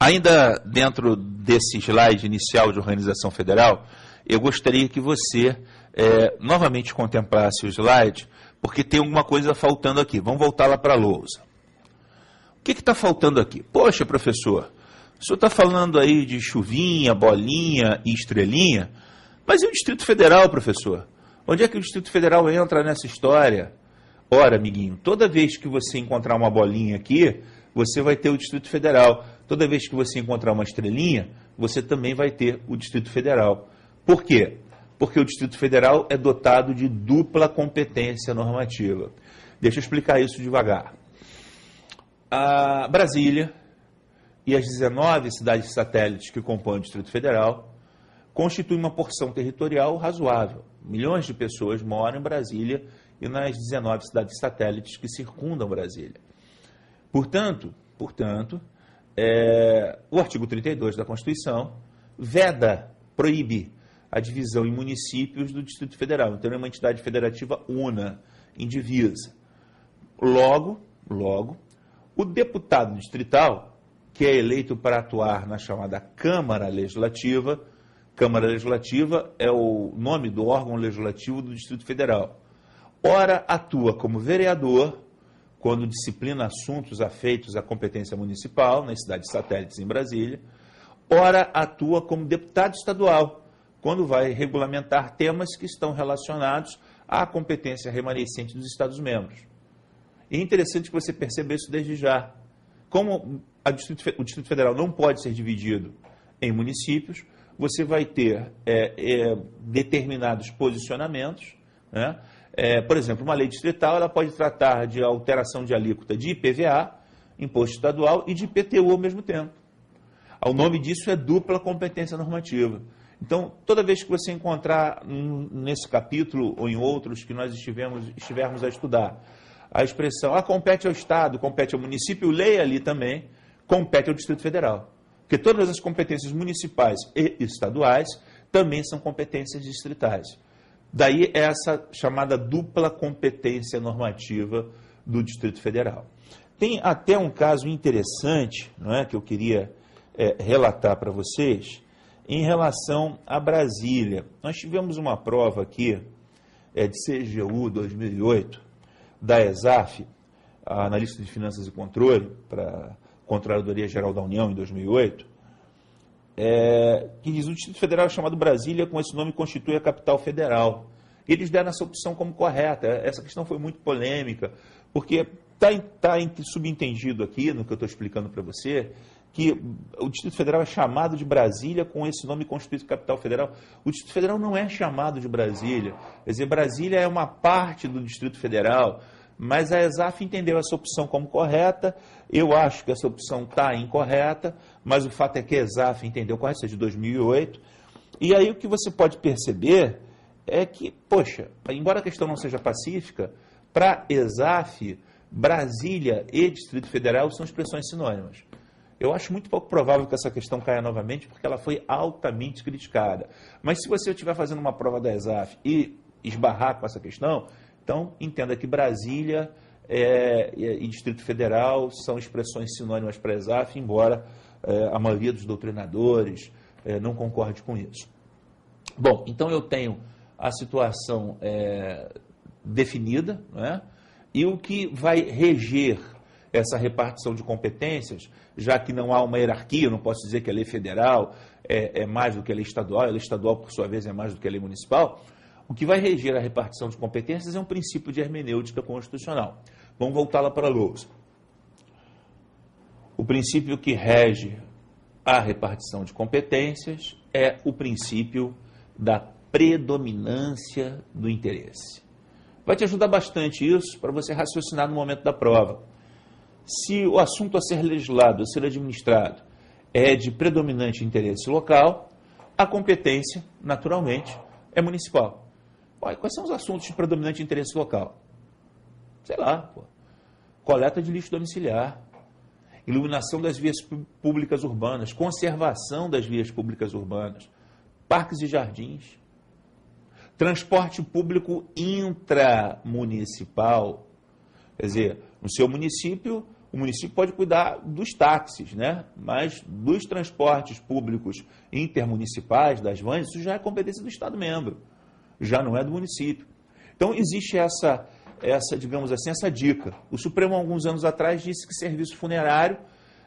Ainda dentro desse slide inicial de organização federal, eu gostaria que você novamente contemplasse o slide, porque tem alguma coisa faltando aqui. Vamos voltar lá para a lousa. O que está faltando aqui? Poxa, professor, o senhor está falando aí de chuvinha, bolinha e estrelinha, mas e o Distrito Federal, professor? Onde é que o Distrito Federal entra nessa história? Ora, amiguinho, toda vez que você encontrar uma bolinha aqui, você vai ter o Distrito Federal. Toda vez que você encontrar uma estrelinha, você também vai ter o Distrito Federal. Por quê? Porque o Distrito Federal é dotado de dupla competência normativa. Deixa eu explicar isso devagar. A Brasília e as 19 cidades satélites que compõem o Distrito Federal constituem uma porção territorial razoável. Milhões de pessoas moram em Brasília e nas 19 cidades satélites que circundam Brasília. Portanto, o artigo 32 da Constituição veda, proíbe a divisão em municípios do Distrito Federal. Então, é uma entidade federativa una, indivisa. Logo, o deputado distrital, que é eleito para atuar na chamada Câmara Legislativa é o nome do órgão legislativo do Distrito Federal. Ora, atua como vereador, quando disciplina assuntos afeitos à competência municipal, nas cidades satélites em Brasília. Ora, atua como deputado estadual, quando vai regulamentar temas que estão relacionados à competência remanescente dos Estados-membros. E é interessante que você perceba isso desde já. Como o Distrito Federal não pode ser dividido em municípios, você vai ter determinados posicionamentos, né? Por exemplo, uma lei distrital ela pode tratar de alteração de alíquota de IPVA, imposto estadual, e de IPTU ao mesmo tempo. O nome disso é dupla competência normativa. Então, toda vez que você encontrar nesse capítulo ou em outros que nós estivermos a estudar, a expressão compete ao Estado, compete ao município, leia ali também, compete ao Distrito Federal. Porque todas as competências municipais e estaduais também são competências distritais. Daí essa chamada dupla competência normativa do Distrito Federal. Tem até um caso interessante, não é, que eu queria relatar para vocês, em relação a Brasília. Nós tivemos uma prova aqui, de CGU 2008, da ESAF, a Analista de Finanças e Controle, para a Controladoria Geral da União, em 2008, que diz: o Distrito Federal é chamado Brasília, com esse nome constitui a capital federal. Eles deram essa opção como correta. Essa questão foi muito polêmica, porque está subentendido aqui, no que eu estou explicando para você, que o Distrito Federal é chamado de Brasília com esse nome constituído capital federal. O Distrito Federal não é chamado de Brasília. Quer dizer, Brasília é uma parte do Distrito Federal, mas a ESAF entendeu essa opção como correta. Eu acho que essa opção está incorreta, mas o fato é que a ESAF entendeu correto, isso é de 2008. E aí o que você pode perceber é que, poxa, embora a questão não seja pacífica, para ESAF, Brasília e Distrito Federal são expressões sinônimas. Eu acho muito pouco provável que essa questão caia novamente, porque ela foi altamente criticada. Mas se você estiver fazendo uma prova da ESAF e esbarrar com essa questão, então entenda que Brasília e Distrito Federal são expressões sinônimas para a ESAF, embora a maioria dos doutrinadores não concorde com isso. Bom, então eu tenho a situação definida, né? E o que vai reger essa repartição de competências, já que não há uma hierarquia, eu não posso dizer que a lei federal é mais do que a lei estadual, por sua vez, é mais do que a lei municipal. O que vai reger a repartição de competências é um princípio de hermenêutica constitucional. Vamos voltar lá para a lousa. O princípio que rege a repartição de competências é o princípio da predominância do interesse. Vai te ajudar bastante isso para você raciocinar no momento da prova. Se o assunto a ser legislado, a ser administrado, é de predominante interesse local, a competência, naturalmente, é municipal. Olha, quais são os assuntos de predominante interesse local? Sei lá, coleta de lixo domiciliar, iluminação das vias públicas urbanas, conservação das vias públicas urbanas, parques e jardins, transporte público intramunicipal. Quer dizer, no seu município, O município pode cuidar dos táxis, né? Mas dos transportes públicos intermunicipais, das vans, isso já é competência do Estado-membro, já não é do município. Então, existe essa, digamos assim, essa dica. O Supremo, há alguns anos atrás, disse que serviço funerário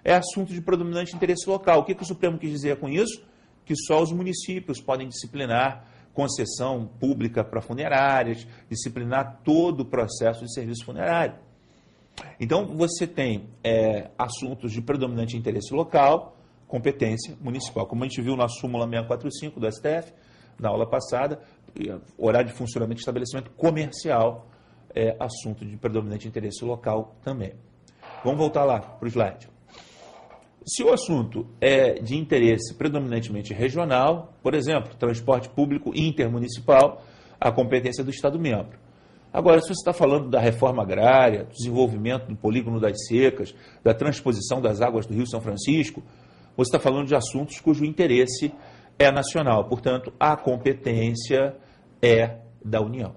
é assunto de predominante interesse local. O que o Supremo quis dizer com isso? Que só os municípios podem disciplinar concessão pública para funerárias, disciplinar todo o processo de serviço funerário. Então, você tem assuntos de predominante interesse local, competência municipal. Como a gente viu na súmula 645 do STF, na aula passada, horário de funcionamento de estabelecimento comercial é assunto de predominante interesse local também. Vamos voltar lá para o slide. Se o assunto é de interesse predominantemente regional, por exemplo, transporte público intermunicipal, a competência do Estado-membro. Agora, se você está falando da reforma agrária, do desenvolvimento do polígono das secas, da transposição das águas do Rio São Francisco, você está falando de assuntos cujo interesse é nacional. Portanto, a competência é da União.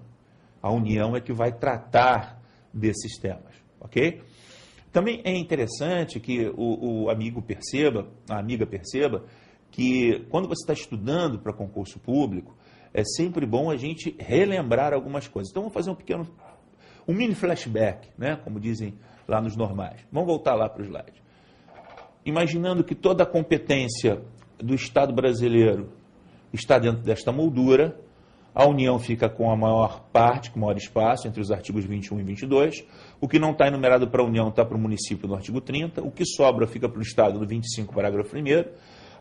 A União é que vai tratar desses temas, ok? Também é interessante que o amigo perceba, a amiga perceba, que quando você está estudando para concurso público, é sempre bom a gente relembrar algumas coisas. Então, vamos fazer um mini flashback, né, como dizem lá nos normais. Vamos voltar lá para o slide. Imaginando que toda a competência do Estado brasileiro está dentro desta moldura, a União fica com a maior parte, com o maior espaço, entre os artigos 21 e 22. O que não está enumerado para a União está para o município no artigo 30. O que sobra fica para o Estado no 25, parágrafo 1º.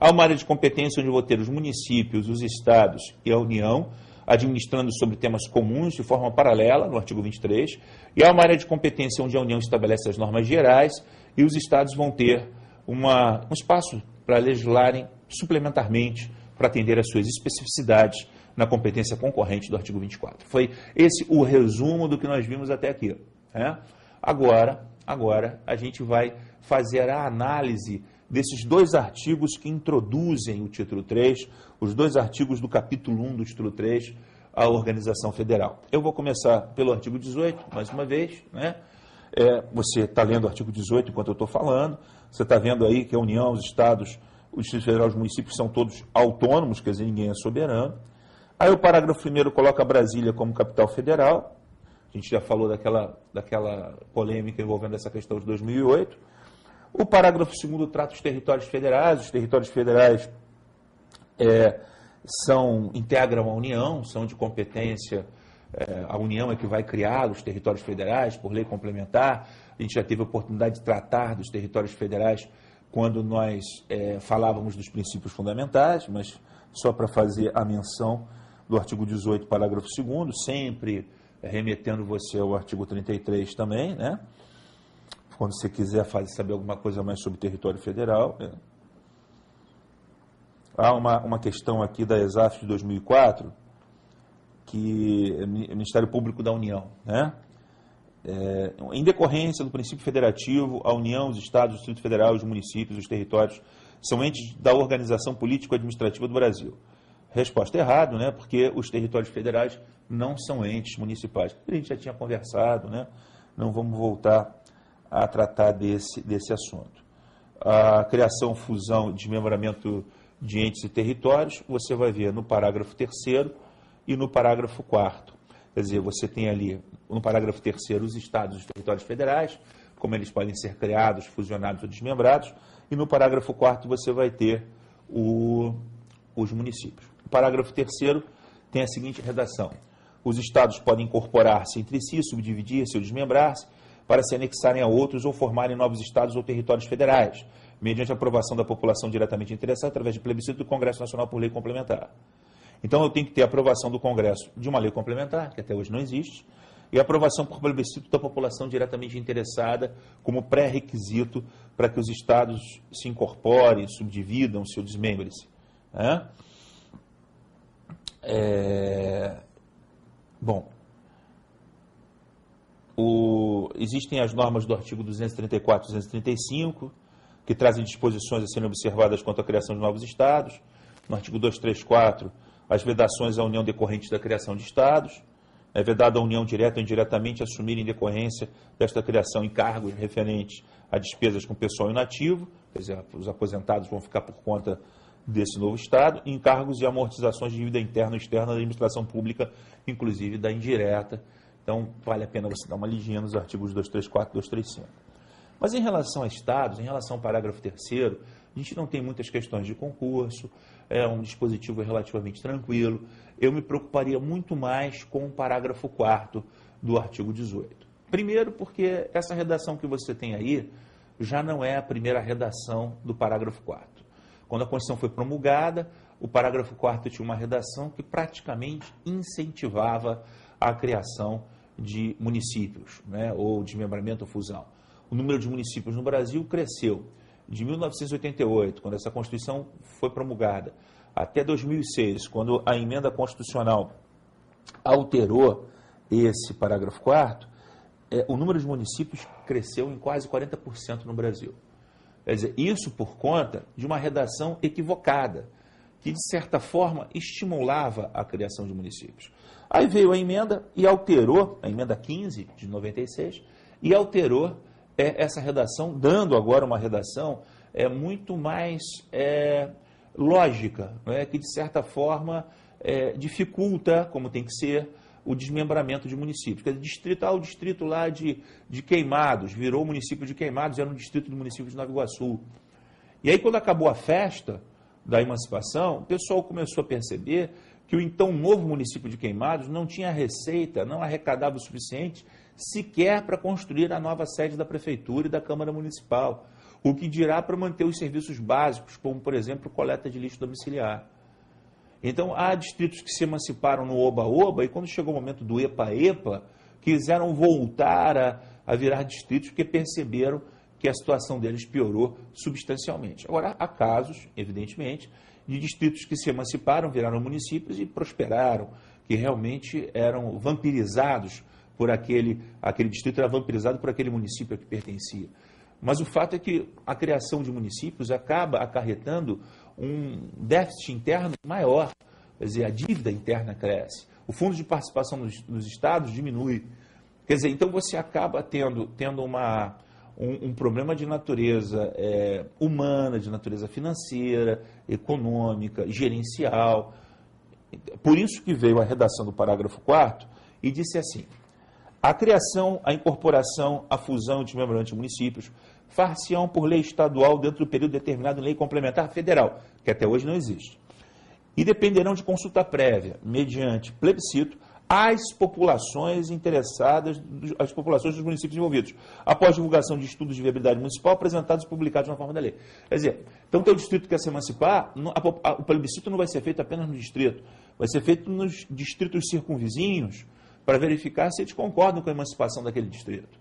Há uma área de competência onde vou ter os municípios, os estados e a União, administrando sobre temas comuns de forma paralela, no artigo 23. E há uma área de competência onde a União estabelece as normas gerais e os estados vão ter um espaço para legislarem suplementarmente para atender às suas especificidades na competência concorrente do artigo 24. Foi esse o resumo do que nós vimos até aqui. Né? Agora a gente vai fazer a análise desses dois artigos que introduzem o título 3, os dois artigos do capítulo 1 do título 3, a organização federal. Eu vou começar pelo artigo 18, mais uma vez. Né? Você está lendo o artigo 18 enquanto eu estou falando, você está vendo aí que a União, os estados, o Distrito Federal e os municípios são todos autônomos, quer dizer, ninguém é soberano. Aí o parágrafo 1º coloca Brasília como capital federal. A gente já falou daquela polêmica envolvendo essa questão de 2008. O parágrafo 2º trata os territórios federais. Os territórios federais integram a União, são de competência. A União é que vai criar os territórios federais por lei complementar. A gente já teve a oportunidade de tratar dos territórios federais quando nós falávamos dos princípios fundamentais, mas só para fazer a menção do artigo 18, parágrafo 2º, sempre remetendo você ao artigo 33 também, né? Quando você quiser saber alguma coisa mais sobre o território federal. Né? Há uma questão aqui da ESAF de 2004, que é o Ministério Público da União, né? Em decorrência do princípio federativo, a União, os Estados, o Distrito Federal, os municípios, os territórios são entes da organização político-administrativa do Brasil. Resposta errada, né? Porque os territórios federais não são entes municipais. A gente já tinha conversado, né? Não vamos voltar a tratar desse assunto. A criação, fusão, desmembramento de entes e territórios, você vai ver no parágrafo 3º e no parágrafo 4º. Quer dizer, você tem ali, no parágrafo 3º, os estados e os territórios federais, como eles podem ser criados, fusionados ou desmembrados, e no parágrafo 4º você vai ter os municípios. O parágrafo 3º tem a seguinte redação: os estados podem incorporar-se entre si, subdividir-se ou desmembrar-se, para se anexarem a outros ou formarem novos estados ou territórios federais, mediante a aprovação da população diretamente interessada, através de plebiscito do Congresso Nacional por lei complementar. Então, eu tenho que ter a aprovação do Congresso de uma lei complementar, que até hoje não existe, e a aprovação por plebiscito da população diretamente interessada como pré-requisito para que os estados se incorporem, subdividam-se ou desmembrem-se. Né? Existem as normas do artigo 234 e 235, que trazem disposições a serem observadas quanto à criação de novos estados. No artigo 234, as vedações à União decorrentes da criação de estados. É vedado à União direta ou indiretamente assumir em decorrência desta criação encargos referentes a despesas com pessoal inativo, quer dizer, os aposentados vão ficar por conta desse novo Estado, e encargos e amortizações de dívida interna e externa da administração pública, inclusive da indireta. Então, vale a pena você dar uma lidinha nos artigos 234 e 235. Mas em relação a estados, em relação ao parágrafo 3º, a gente não tem muitas questões de concurso, é um dispositivo relativamente tranquilo. Eu me preocuparia muito mais com o parágrafo 4º do artigo 18. Primeiro, porque essa redação que você tem aí já não é a primeira redação do parágrafo 4º. Quando a Constituição foi promulgada, o parágrafo 4º tinha uma redação que praticamente incentivava a criação de municípios, né, ou desmembramento ou fusão. O número de municípios no Brasil cresceu de 1988, quando essa Constituição foi promulgada, até 2006, quando a emenda constitucional alterou esse parágrafo 4º, o número de municípios cresceu em quase 40% no Brasil. Quer dizer, isso por conta de uma redação equivocada, que de certa forma estimulava a criação de municípios. Aí veio a emenda e alterou, a emenda 15 de 96, e alterou essa redação, dando agora uma redação muito mais lógica, né, que de certa forma dificulta, como tem que ser, o desmembramento de municípios. Quer dizer, o distrito lá de Queimados, virou o município de Queimados, era um distrito do município de Nova Iguaçu. E aí, quando acabou a festa da emancipação, o pessoal começou a perceber que o então novo município de Queimados não tinha receita, não arrecadava o suficiente sequer para construir a nova sede da Prefeitura e da Câmara Municipal, o que dirá para manter os serviços básicos, como, por exemplo, coleta de lixo domiciliar. Então, há distritos que se emanciparam no Oba-Oba e, quando chegou o momento do Epa-Epa, quiseram voltar a virar distritos porque perceberam que a situação deles piorou substancialmente. Agora, há casos, evidentemente, de distritos que se emanciparam, viraram municípios e prosperaram, que realmente eram vampirizados por aquele distrito, era vampirizado por aquele município a que pertencia. Mas o fato é que a criação de municípios acaba acarretando um déficit interno maior, quer dizer, a dívida interna cresce, o fundo de participação nos estados diminui. Quer dizer, então você acaba tendo um problema de natureza humana, de natureza financeira, econômica, gerencial. Por isso que veio a redação do parágrafo 4º e disse assim: a criação, a incorporação, a fusão e o desmembramento de municípios far-se-ão por lei estadual dentro do período determinado em lei complementar federal, que até hoje não existe, e dependerão de consulta prévia, mediante plebiscito, às populações interessadas, às populações dos municípios envolvidos, após divulgação de estudos de viabilidade municipal apresentados e publicados na forma da lei. Quer dizer, então o distrito quer se emancipar, o plebiscito não vai ser feito apenas no distrito, vai ser feito nos distritos circunvizinhos, para verificar se eles concordam com a emancipação daquele distrito.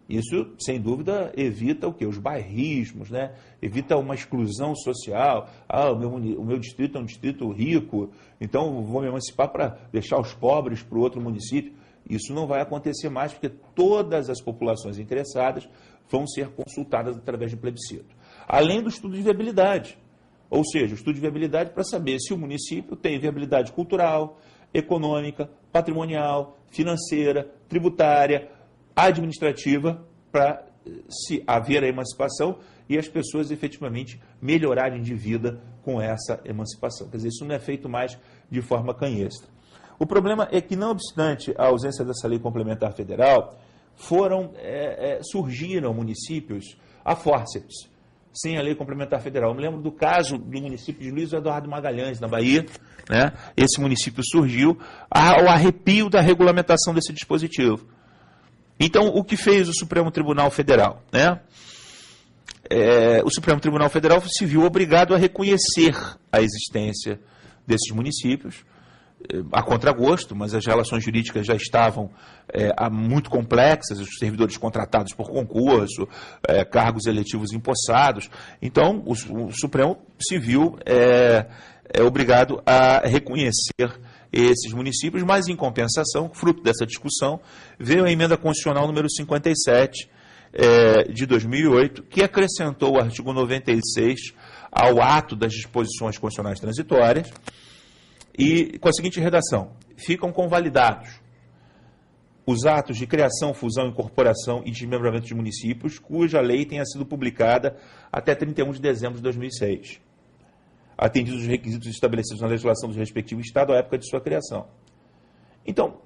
Isso, sem dúvida, evita o quê? Os bairrismos, né? Evita uma exclusão social. O meu distrito é um distrito rico, então vou me emancipar para deixar os pobres para o outro município. Isso não vai acontecer mais, porque todas as populações interessadas vão ser consultadas através de plebiscito. Além do estudo de viabilidade, ou seja, o estudo de viabilidade para saber se o município tem viabilidade cultural, econômica, patrimonial, financeira, tributária, administrativa, para se haver a emancipação e as pessoas efetivamente melhorarem de vida com essa emancipação. Quer dizer, isso não é feito mais de forma canhestra. O problema é que, não obstante a ausência dessa lei complementar federal, surgiram municípios a fórceps, sem a lei complementar federal. Eu me lembro do caso do município de Luiz Eduardo Magalhães, na Bahia, né? Esse município surgiu ao arrepio da regulamentação desse dispositivo. Então, o que fez o Supremo Tribunal Federal? Né? O Supremo Tribunal Federal se viu obrigado a reconhecer a existência desses municípios, a contragosto, mas as relações jurídicas já estavam muito complexas, os servidores contratados por concurso, cargos eletivos empossados. Então, o Supremo se viu obrigado a reconhecer esses municípios, mas, em compensação, fruto dessa discussão, veio a emenda constitucional número 57 de 2008, que acrescentou o artigo 96 ao ato das disposições constitucionais transitórias, e com a seguinte redação: ficam convalidados os atos de criação, fusão, incorporação e desmembramento de municípios, cuja lei tenha sido publicada até 31 de dezembro de 2006, atendidos os requisitos estabelecidos na legislação do respectivo Estado à época de sua criação. Então,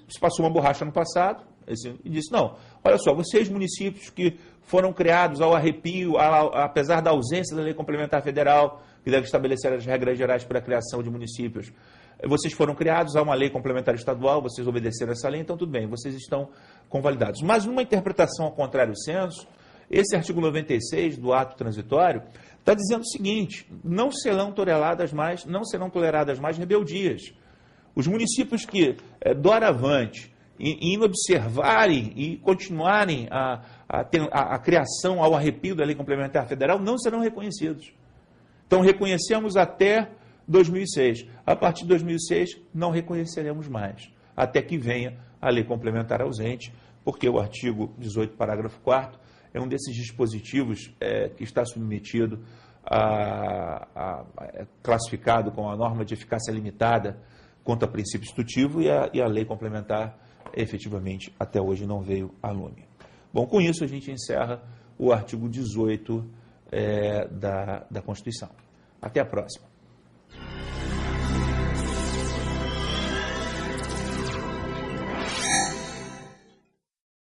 se passou uma borracha no passado e disse, não, olha só, vocês municípios que foram criados ao arrepio, apesar da ausência da lei complementar federal, que deve estabelecer as regras gerais para a criação de municípios, vocês foram criados, há uma lei complementar estadual, vocês obedeceram essa lei, então tudo bem, vocês estão convalidados. Mas numa interpretação ao contrário senso, esse artigo 96 do ato transitório está dizendo o seguinte, não serão toleradas mais rebeldias. Os municípios que, doravante, em observarem e continuarem a criação ao arrepio da lei complementar federal, não serão reconhecidos. Então, reconhecemos até 2006. A partir de 2006, não reconheceremos mais, até que venha a lei complementar ausente, porque o artigo 18, parágrafo 4º, é um desses dispositivos que está submetido classificado com a norma de eficácia limitada quanto a princípio institutivo e a lei complementar, efetivamente, até hoje não veio a lume. Bom, com isso a gente encerra o artigo 18 da Constituição. Até a próxima.